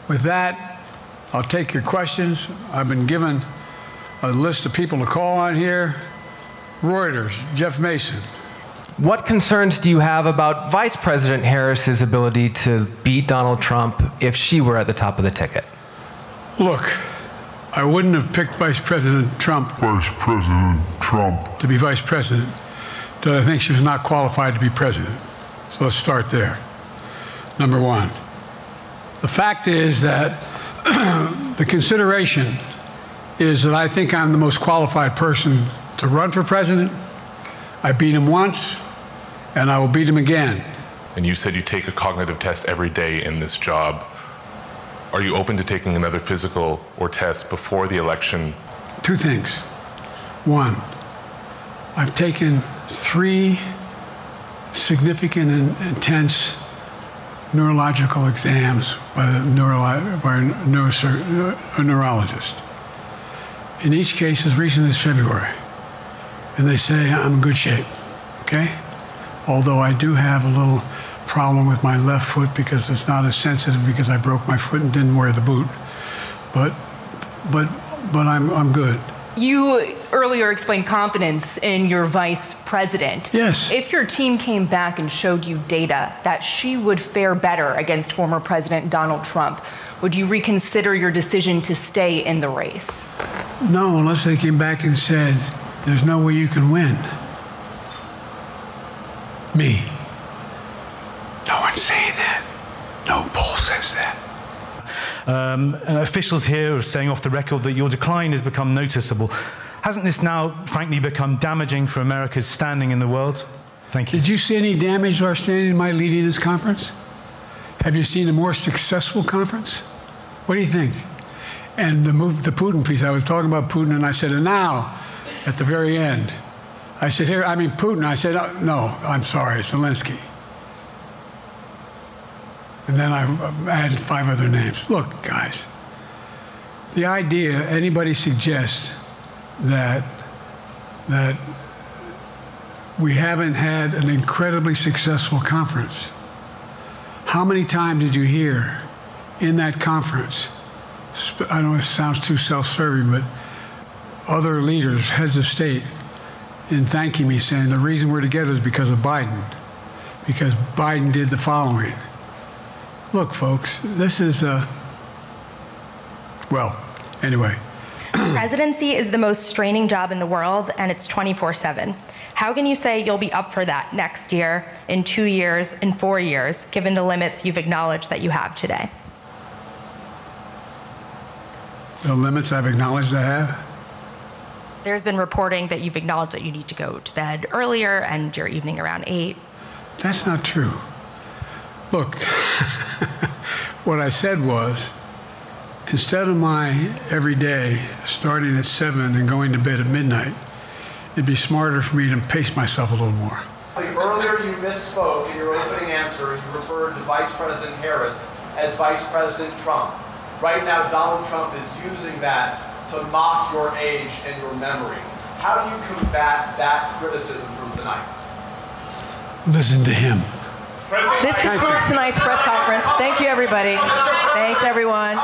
With that, I'll take your questions. I've been given a list of people to call on here. Reuters, Jeff Mason. What concerns do you have about Vice President Harris's ability to beat Donald Trump if she were at the top of the ticket? Look, I wouldn't have picked Vice President Trump to be vice president, but I think she was not qualified to be president. So let's start there. Number one. The fact is that the consideration is that I think I'm the most qualified person to run for president. I beat him once, and I will beat him again. And you said you take a cognitive test every day in this job. Are you open to taking another physical or test before the election? Two things. One, I've taken 3 significant and intense neurological exams by a neurologist. In each case, as recently as February. And they say I'm in good shape, okay? Although I do have a little problem with my left foot because it's not as sensitive because I broke my foot and didn't wear the boot. But I'm good. You earlier explained confidence in your vice president. Yes. If your team came back and showed you data that she would fare better against former President Donald Trump, would you reconsider your decision to stay in the race? No, unless they came back and said, there's no way you can win. Me. No one's saying that. No poll says that. Officials here are saying off the record that your decline has become noticeable. Hasn't this now, frankly, become damaging for America's standing in the world? Thank you. Did you see any damage to our standing in my leading this conference? Have you seen a more successful conference? What do you think? And the Putin piece, I was talking about Putin, and I said, and now, at the very end, I said, here, I mean, Putin. I said, oh, no, I'm sorry, Zelensky. And then I added 5 other names. Look, guys, the idea anybody suggests that we haven't had an incredibly successful conference. How many times did you hear in that conference, I know it sounds too self-serving, but other leaders, heads of state, in thanking me, saying the reason we're together is because of Biden, because Biden did the following. Look, folks, this is, well, anyway. Presidency is the most straining job in the world, and it's 24/7. How can you say you'll be up for that next year, in 2 years, in 4 years, given the limits you've acknowledged that you have today? The limits I've acknowledged I have? There's been reporting that you've acknowledged that you need to go to bed earlier and your evening around 8. That's not true. Look, what I said was, instead of my every day starting at 7 and going to bed at midnight, it'd be smarter for me to pace myself a little more. Earlier you misspoke in your opening answer. You referred to Vice President Harris as Vice President Trump. Right now, Donald Trump is using that to mock your age and your memory. How do you combat that criticism from tonight? Listen to him. This concludes tonight's press conference. Thank you, everybody. Thanks, everyone.